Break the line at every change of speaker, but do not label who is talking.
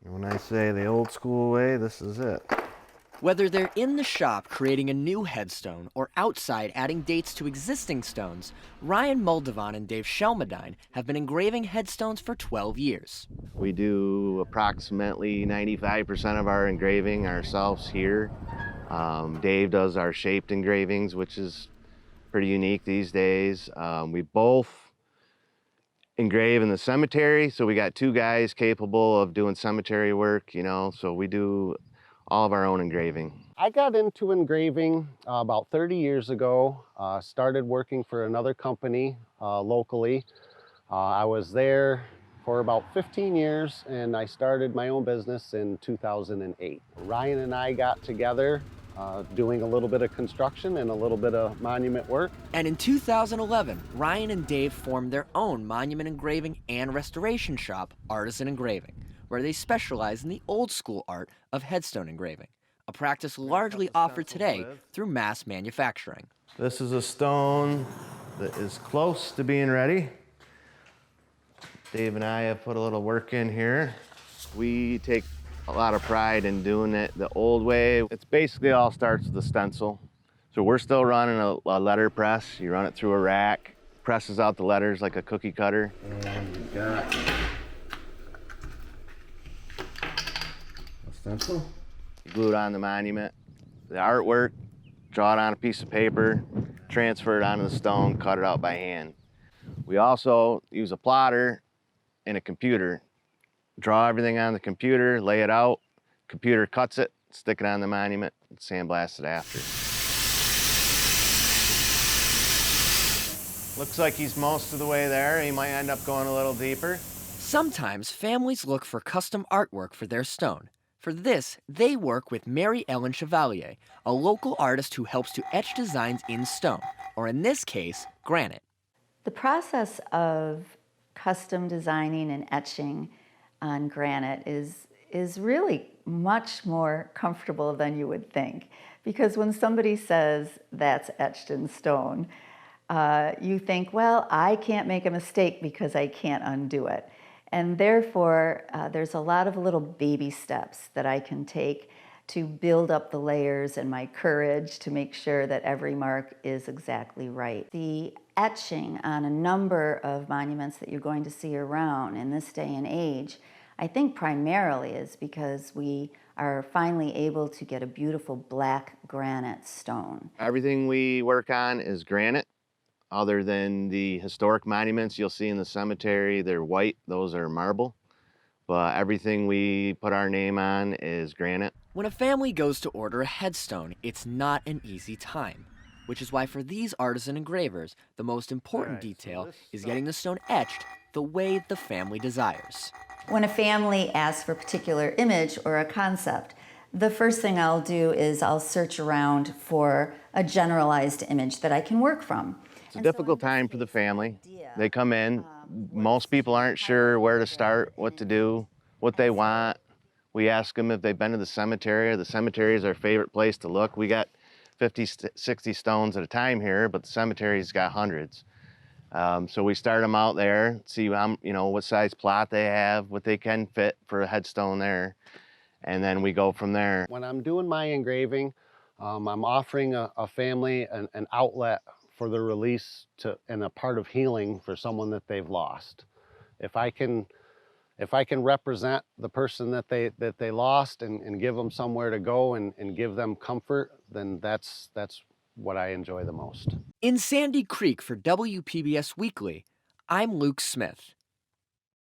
When I say the old school way, this is it.
Whether they're in the shop creating a new headstone or outside adding dates to existing stones, Ryan Moldovan and Dave Shelmadine have been engraving headstones for 12 years.
We do approximately 95% of our engraving ourselves here. Dave does our shaped engravings, which is pretty unique these days. We both engrave in the cemetery, so we got two guys capable of doing cemetery work, so we do all of our own engraving.
I got into engraving about 30 years ago, started working for another company locally. I was there for about 15 years and I started my own business in 2008. Ryan and I got together doing a little bit of construction and a little bit of monument work.
And in 2011, Ryan and Dave formed their own monument engraving and restoration shop, Artisan Engraving, where they specialize in the old school art of headstone engraving, a practice largely offered today through mass manufacturing.
This is a stone that is close to being ready. Dave and I have put a little work in here. We take a lot of pride in doing it the old way. It's basically all starts with a stencil. So we're still running a letter press. You run it through a rack, presses out the letters like a cookie cutter.
And we got a stencil.
Glue it on the monument. The artwork, draw it on a piece of paper, transfer it onto the stone, cut it out by hand. We also use a plotter and a computer. Draw everything on the computer, lay it out, computer cuts it, stick it on the monument, and sandblast it after. Looks like he's most of the way there. He might end up going a little deeper.
Sometimes families look for custom artwork for their stone. For this, they work with Mary Ellen Chevalier, a local artist who helps to etch designs in stone, or in this case, granite.
The process of custom designing and etching on granite is really much more comfortable than you would think. Because when somebody says that's etched in stone, you think, well, I can't make a mistake because I can't undo it. And therefore, there's a lot of little baby steps that I can take to build up the layers and my courage to make sure that every mark is exactly right. The etching on a number of monuments that you're going to see around in this day and age, I think primarily is because we are finally able to get a beautiful black granite stone.
Everything we work on is granite. Other than the historic monuments you'll see in the cemetery, they're white, those are marble. But everything we put our name on is granite.
When a family goes to order a headstone, it's not an easy time, which is why for these artisan engravers, the most important detail is getting the stone etched the way the family desires.
When a family asks for a particular image or a concept, the first thing I'll do is I'll search around for a generalized image that I can work from.
It's a difficult time for the family. They come in, most people aren't sure where to start, what to do, what they want. We ask them if they've been to the cemetery. The cemetery is our favorite place to look. We got 50, 60 stones at a time here, but the cemetery's got hundreds. So we start them out there, see what size plot they have, what they can fit for a headstone there, and then we go from there.
When I'm doing my engraving, I'm offering a family an outlet for the release and a part of healing for someone that they've lost. If I can represent the person that they lost and give them somewhere to go and give them comfort, then that's what I enjoy the most.
In Sandy Creek for WPBS Weekly, I'm Luke Smith.